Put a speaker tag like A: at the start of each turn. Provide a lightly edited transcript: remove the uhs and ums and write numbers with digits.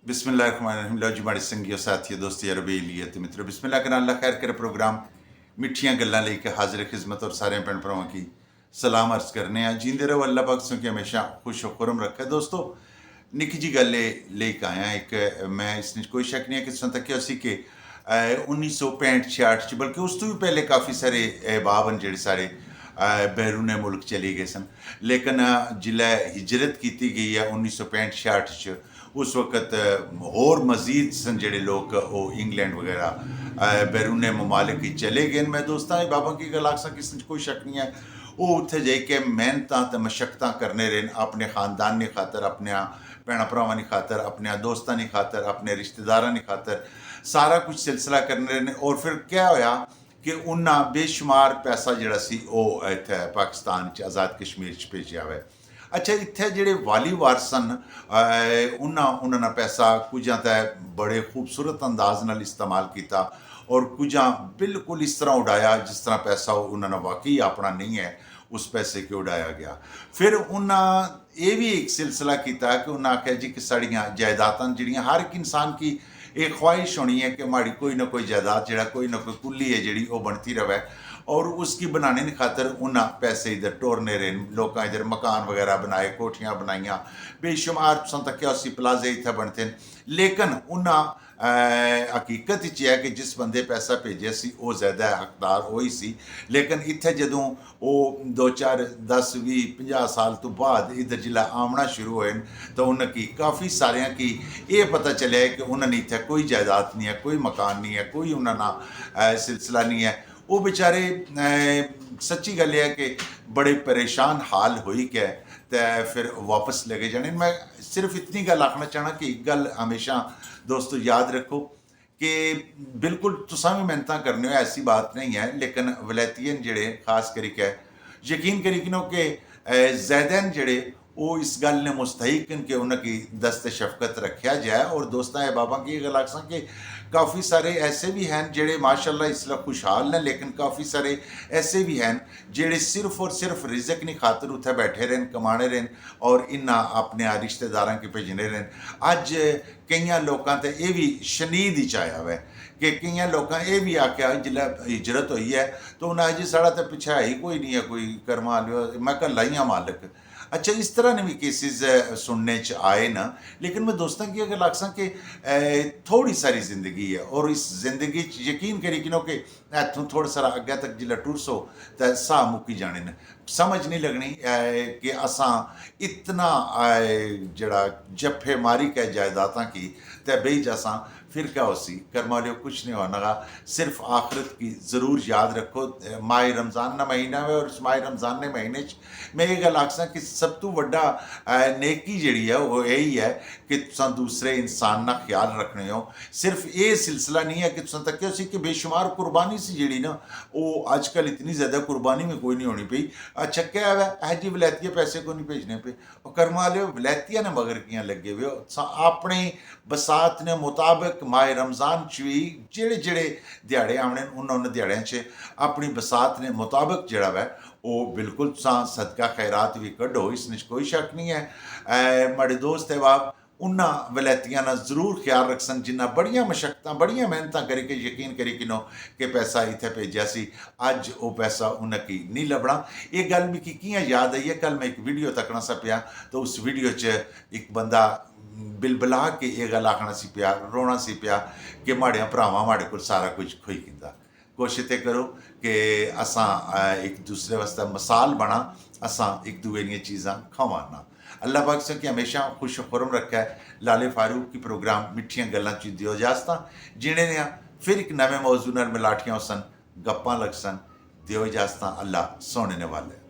A: बिस्मिल्लाहिर्रहमानिर्रहीम। लो जी माड़े संगियो साथियों दोस्तों यारो बेलिए ते मित्रों बिस्मिल्लाह करा अल्लाह खैर करे प्रोग्राम मिठियां गल्लां लेके हाजिर खिदमत और सारे भैन भरावां की सलाम अर्ज करने हैं। जींदे रहो अल्लाह पाक तुसें हमेशा खुश खुरम रखे। दोस्तों निक्की जी गल लेके आया एक मैं इसने कोई शक नहीं है कि तुसें तक्किया सी कि 1965-66 बल्कि उस तो भी पहले काफ़ी सारे अहबाब न जेह्ड़े साढ़े बैरून मुल्क चले गए सन, लेकिन जिल्लै हिजरत की गई है 1965-66 च उस वक्त होर मजीद सन जेह्ड़े लोग वो इंग्लैंड वगैरह बैरून ममालिक ही चले गए। मैं दोस्तां बाबा की गल आखसां कि इसमें कोई शक नहीं है। वो उत्थे जाइयै मेहनतां ते मशक्कतां करने रहे अपने खानदान की खातर, अपने भैन भरावां की खातर, अपने दोस्तां की खातर, अपने रिश्तेदारां की खातर सारा कुछ सिलसिला करने रहे। और फिर क्या होया कि उन्हें बेशुमार पैसा जिहड़ा सी ओह इत्थे पाकिस्तान च आज़ाद कश्मीर च भेजिया होया। अच्छा इत्थे जिहड़े वाली वारस सन उन्होंने पैसा कुझां ते बड़े खूबसूरत अंदाज नाल इस्तेमाल किया और कुझां बिल्कुल इस तरह उड़ाया जिस तरह पैसा उन्होंने वाकई अपना नहीं है, उस पैसे को उड़ाया गया। फिर उन्हें ये भी एक सिलसिला किया कि उन्हें आख्या जी कि साड़ियाँ जायदादां जिहड़ियां हर एक इंसान की एक ख्वाहिश होनी है कि हमारी कोई ना कोई जायदाद जिहड़ा कोई ना कोई कुल्ली है जिहड़ी वो बनती रहे और उसकी बनाने की खातर उन्हें पैसे इधर टोरने रहे। लोग इधर मकान वगैरह बनाए, कोठियाँ बनाइया, बेशुमार तुसां तक्किया उसी प्लाजे इत्थे बनते हैं। लेकिन उन्हें हकीकत है कि जिस बंदे पैसा भेजे सी वो ज़्यादा हकदार वही सी। लेकिन इत्थे जदों वो 2-4 10-20-50 साल तो बाद इधर जिला आमना शुरू होए तो उन्हें काफ़ी सारिया की ये पता चलिया कि उन्होंने इत्थे कोई जायदाद नहीं है, कोई मकान नहीं है, कोई उन्होंने सिलसिला नहीं है। वो बेचारे सच्ची गल है कि बड़े परेशान हाल हुई क्या तो फिर वापस लगे जाने। मैं सिर्फ इतनी गल आखना चाहना कि एक गल हमेशा दोस्तों याद रखो कि बिल्कुल तुसां भी मेहनत करने हो, ऐसी बात नहीं है, लेकिन वलैतियन जेड़े खास करके यकीन करी कि ज़ैदैन जेड़े वो इस गल ने मुस्तहिकन कि उनकी दस्त शफकत रखा जाए। और दोस्तां बाबा की गल आखसां कि काफ़ी सारे ऐसे भी हैं जेड़े माशाअल्लाह इसलिए खुशहाल ने, लेकिन काफ़ी सारे ऐसे भी हैं जेड़े सिर्फ और सिर्फ रिजक की खातर उत्थे बैठे रहन, कमाने रहन और इन्ना अपने रिश्तेदारों के भेजने रहन। अज कई लोगों ते ये भी शनीद ही आया हुआ है कि कई लोगों ये भी आख्या जिल्लै हिजरत हुई है तो उन्हें जी साढ़ा तो पिछा ही कोई नहीं है, कोई करवा लियो, मैं कल लाई हाँ मालिक। अच्छा इस तरह ने भी केसेस सुनने च आए ना। लेकिन मैं दोस्तों की अगर आखसां कि थोड़ी सारी जिंदगी है और इस जिंदगी यकीन करी कि इतों थोड़ा सारा अग्गे तक जिला टुरसो तो साह मुक्की जाने न, समझ नहीं लगनी कि असां इतना जड़ा जफे मारी के जायदादा की तो बेई जसां फिर क्या होसी कर्मा लियो कुछ नहीं होना। सिर्फ आखिरत की ज़रूर याद रखो। माह रमज़ान का महीना है और इस माह रमज़ान के महीने मैं ये गल आखसां कि सब तो वड्डा नेकी जिहड़ी है वो यही है कि तुसां दूसरे इंसान का ख्याल रखने हो। सिर्फ ये सिलसिला नहीं है कि तुसां तक्किया सी कि बेशुमार कुर्बानी सी जिहड़ी ना वो अजकल इतनी ज़्यादा कुर्बानी में कोई नहीं होनी पई। अच्छा क्या है ऐ जी वलैतिया पैसे को नहीं भेजने पे और कर्मा लियो वलैतिया ने मगर कियां लगे हुए अपने बसात ने मुताबिक माह रमज़ान च भी जेड़े जेड़े दिहाड़े आने उन्होंने दिहाड़ियां च अपनी बसात ने मुताबिक जड़ा वै वो बिल्कुल सदका खैरात भी कड्डो, इसमें कोई शक नहीं है। माड़े दोस्त अहबाब उन्होंने वलैतियां ना जरूर ख्याल रखसन जिन्ना बड़िया मशक्कतां बड़िया मेहनत करके यकीन करी कि पैसा इत्थे भेजा सी अज वो पैसा उन्हें नहीं लभना। ये गल मिगी कियां याद आई है, कल मैं एक वीडियो तकना सा पिया तो उस वीडियो च एक बंदा बिलबिला के ये गल आखना सी पिया, रोना सी पिया कि माड़िया भरावां माड़े कोल सारा कुछ खोई गिंदा। कोशिश तो करो कि असां एक दूसरे वास्ते मिसाल बना, असां एक दूए दियां चीज़ां खावाना। अल्लाह पाक से कि हमेशा खुश खुरम रखा है। लाले फारूक की प्रोग्राम मिठियां गल्लां च दियो इजाजतां जीने ने फिर एक नवे मौजू नाल मिलाटियां होसन, गप्पां लगसन। दियो इजाजतां, अल्लाह सोने ने वाले।